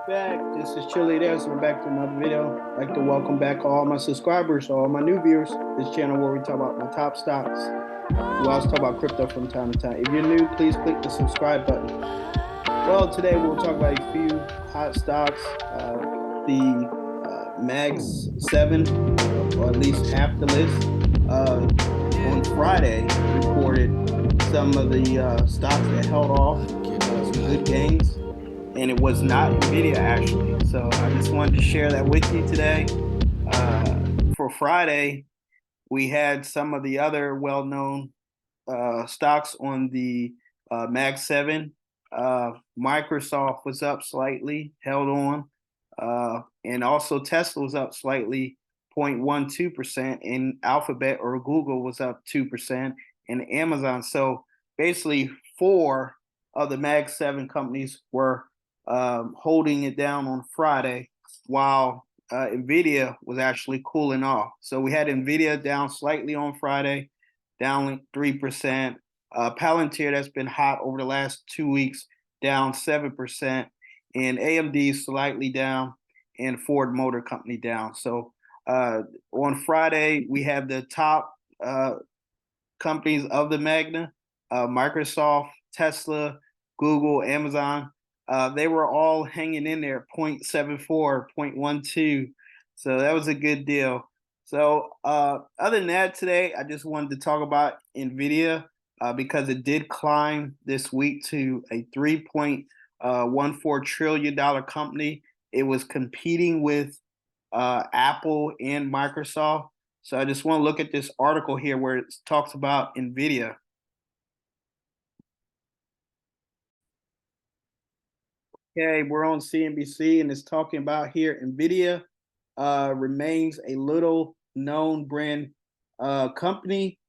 back. This is Chili there, so we're back to another video. I'd like to welcome back all my subscribers, all my new viewers. This channel where we talk about my top stocks. We also talk about crypto from time to time. If you're new, please click the subscribe button. Well, today we'll talk about a few hot stocks. The Mags 7, or at least half the list, on Friday reported some of the stocks that held off some good gains, and it was not Nvidia actually. So I just wanted to share that with you today. For Friday, we had some of the other well-known stocks on the Mag 7. Microsoft was up slightly, held on, and also Tesla was up slightly, 0.12%, and Alphabet or Google was up 2%, and Amazon. So basically, four of the Mag 7 companies were holding it down on Friday, while Nvidia was actually cooling off. So we had Nvidia down slightly on Friday, down 3%. Palantir, that's been hot over the last 2 weeks, down 7%, and AMD slightly down, and Ford Motor Company down. So on Friday, we have the top companies of the Magna: Microsoft, Tesla, Google, Amazon. They were all hanging in there, 0.74, 0.12. So that was a good deal. So other than that, today, I just wanted to talk about Nvidia because it did climb this week to a $3.14 trillion company. It was competing with Apple and Microsoft. So I just want to look at this article here where it talks about Nvidia. Okay, we're on CNBC, and it's talking about here Nvidia remains a little known brand company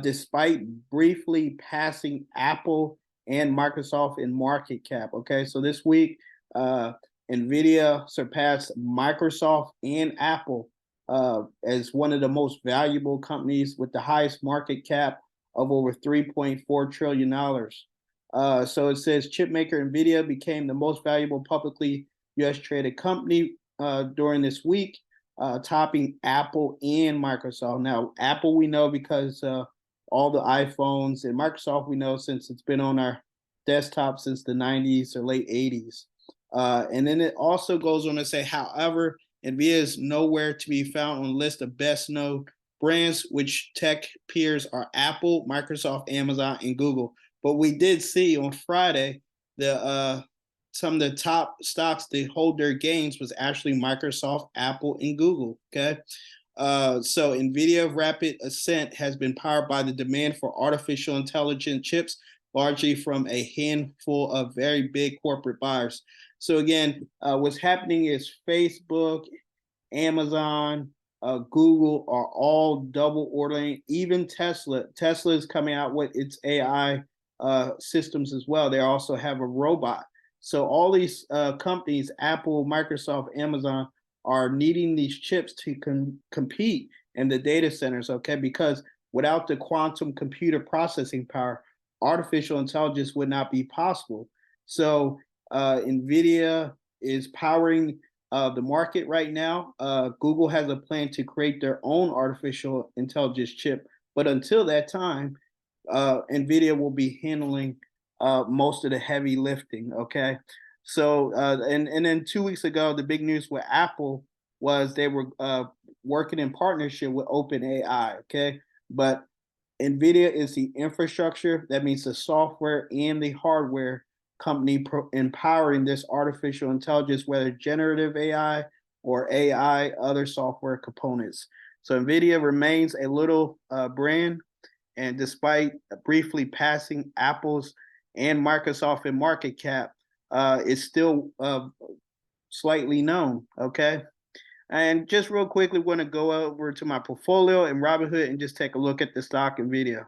despite briefly passing Apple and Microsoft in market cap. Okay, so this week Nvidia surpassed Microsoft and Apple as one of the most valuable companies with the highest market cap of over $3.4 trillion. So it says chipmaker Nvidia became the most valuable publicly U.S. traded company during this week, topping Apple and Microsoft. Now, Apple we know because all the iPhones, and Microsoft we know since it's been on our desktop since the 90s or late 80s. And then it also goes on to say, however, Nvidia is nowhere to be found on the list of best known brands, which tech peers are Apple, Microsoft, Amazon, and Google. But we did see on Friday the some of the top stocks that hold their gains was actually Microsoft, Apple, and Google. Okay. So Nvidia rapid ascent has been powered by the demand for artificial intelligence chips, largely from a handful of very big corporate buyers. So again, what's happening is Facebook, Amazon, Google are all double ordering. Even Tesla is coming out with its AI systems as well. They also have a robot. So all these companies, Apple, Microsoft, Amazon, are needing these chips to compete in the data centers, okay? Because without the quantum computer processing power, artificial intelligence would not be possible. So Nvidia is powering the market right now. Google has a plan to create their own artificial intelligence chip, but until that time, Nvidia will be handling most of the heavy lifting. Okay, so and then 2 weeks ago, the big news with Apple was they were working in partnership with OpenAI. Okay, but Nvidia is the infrastructure. That means the software and the hardware company empowering this artificial intelligence, whether generative AI or AI, other software components. So Nvidia remains a little brand, and despite briefly passing Apple's and Microsoft in market cap, it's still slightly known. Okay. And just real quickly, we're going to go over to my portfolio in Robinhood and just take a look at the stock Nvidia.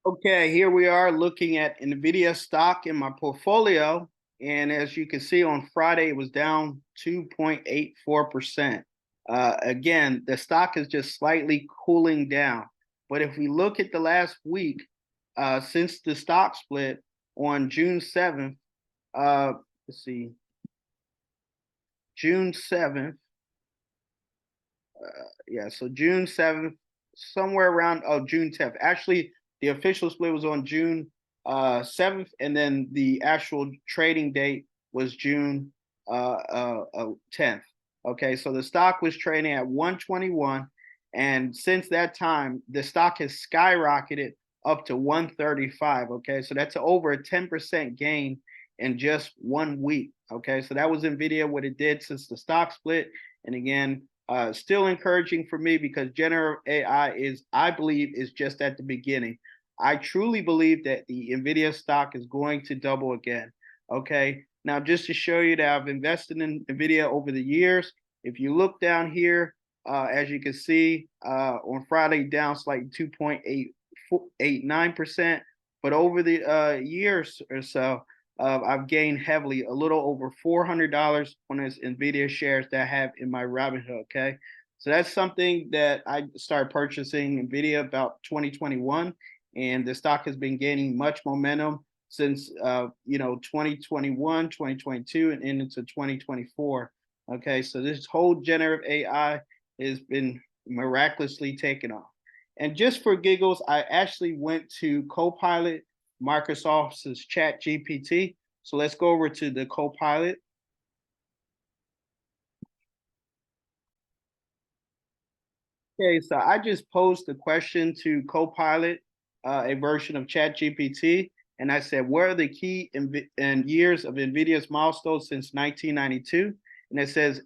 Okay, here we are looking at Nvidia stock in my portfolio. And as you can see on Friday, it was down 2.84%. Again, the stock is just slightly cooling down. But if we look at the last week, since the stock split on June 7th. Let's see, June 7th. Yeah, so June 7th, somewhere around June 10th. Actually, the official split was on June 7th, and then the actual trading date was June 10th. Okay, so the stock was trading at 121, and since that time, the stock has skyrocketed up to 135. Okay, so that's over a 10% gain in just 1 week. Okay, so that was Nvidia, what it did since the stock split. And again, still encouraging for me because generative AI is, I believe, is just at the beginning. I truly believe that the Nvidia stock is going to double again. Okay. Now, just to show you that I've invested in Nvidia over the years, if you look down here, as you can see, on Friday down slightly 2.89%, but over the years or so, I've gained heavily, a little over $400 on this Nvidia shares that I have in my Robinhood. Okay, so that's something that I started purchasing Nvidia about 2021, and the stock has been gaining much momentum since 2021, 2022, and into 2024. Okay, so this whole generative AI has been miraculously taken off. And just for giggles, I actually went to Copilot, Microsoft's Chat GPT. So let's go over to the Copilot. Okay, so I just posed a question to Copilot, a version of Chat GPT, and I said, "What are the key and years of NVIDIA's milestones since 1992?" And it says,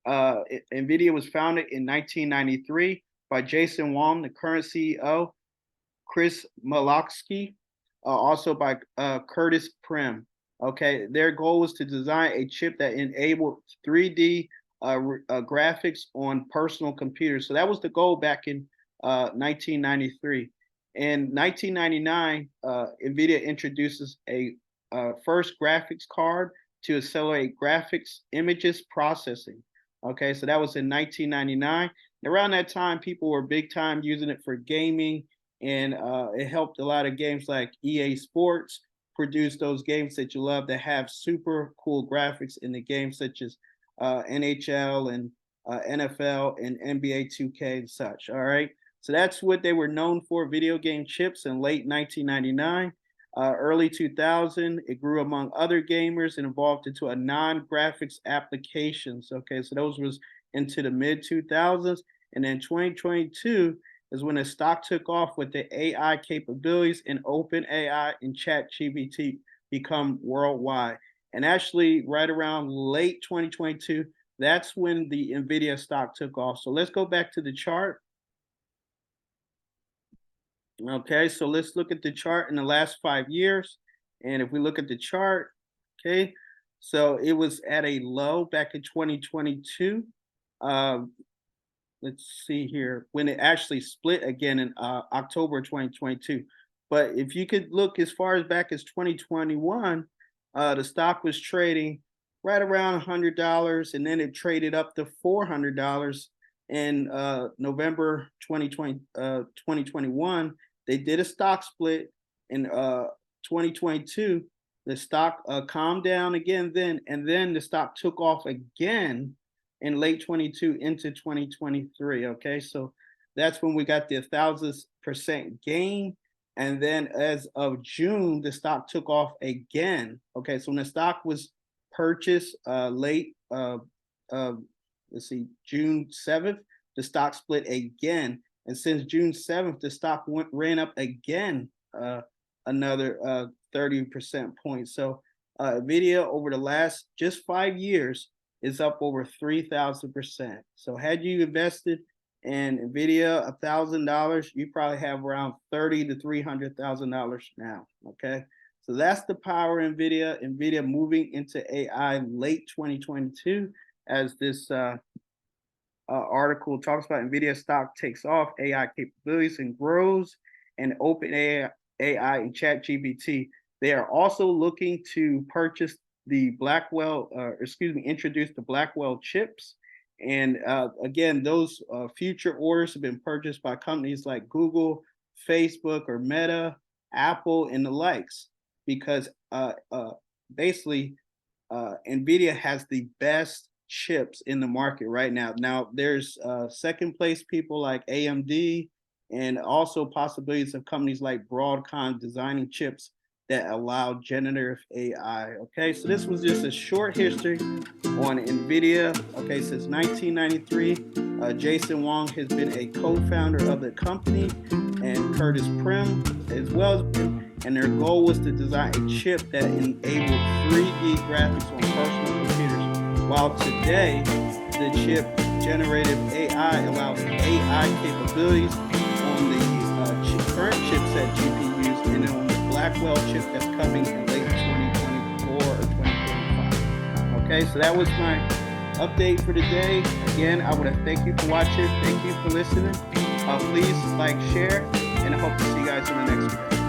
NVIDIA was founded in 1993 by Jason Wong, the current CEO, Chris Malachsky, also by Curtis Prim. Okay, their goal was to design a chip that enabled 3D graphics on personal computers. So that was the goal back in 1993. In 1999, NVIDIA introduces a first graphics card to accelerate graphics images processing. Okay, so that was in 1999. Around that time, people were big time using it for gaming, and it helped a lot of games like EA Sports produce those games that you love that have super cool graphics in the games, such as NHL and NFL and NBA 2K and such. All right, so that's what they were known for, video game chips in late 1999. Early 2000, it grew among other gamers and evolved into a non-graphics applications. Okay, so those was into the mid 2000s, and then 2022 is when the stock took off with the AI capabilities and open AI and chat GPT become worldwide. And actually, right around late 2022, that's when the Nvidia stock took off. So let's go back to the chart. Okay, so let's look at the chart in the last 5 years. And if we look at the chart, okay, so it was at a low back in 2022. Let's see here, when it actually split again in October 2022. But if you could look as far as back as 2021, the stock was trading right around $100, and then it traded up to $400 in November 2021. They did a stock split in 2022. The stock calmed down again then, and then the stock took off again in late 22 into 2023. Okay, so that's when we got the 1,000% gain. And then as of June, the stock took off again. Okay, so when the stock was purchased late, let's see, June 7th, the stock split again. And since June 7th, the stock ran up again another 30% points. So Nvidia over the last just 5 years is up over 3,000%. So had you invested in Nvidia $1,000, you probably have around $30,000 to $300,000 now. Okay, so that's the power of Nvidia. Nvidia moving into AI late 2022, as this article talks about. Nvidia stock takes off, AI capabilities and grows, and open AI and Chat GPT. They are also looking to purchase the Blackwell, introduce the Blackwell chips. And again, those future orders have been purchased by companies like Google, Facebook, or Meta, Apple, and the likes. because basically Nvidia has the best chips in the market right now. Now there's second place people like AMD and also possibilities of companies like Broadcom designing chips that allow generative AI. Okay, so this was just a short history on Nvidia. Okay, since 1993, Jason Wong has been a co-founder of the company, and Curtis Prim as well, and their goal was to design a chip that enabled 3D graphics on personal computers. While today, the chip generative AI allows AI capabilities on the current chipset GPUs and on the Blackwell chip that's coming in late 2024 or 2025. Okay, so that was my update for today. Again, I want to thank you for watching. Thank you for listening. Please like, share, and I hope to see you guys in the next video.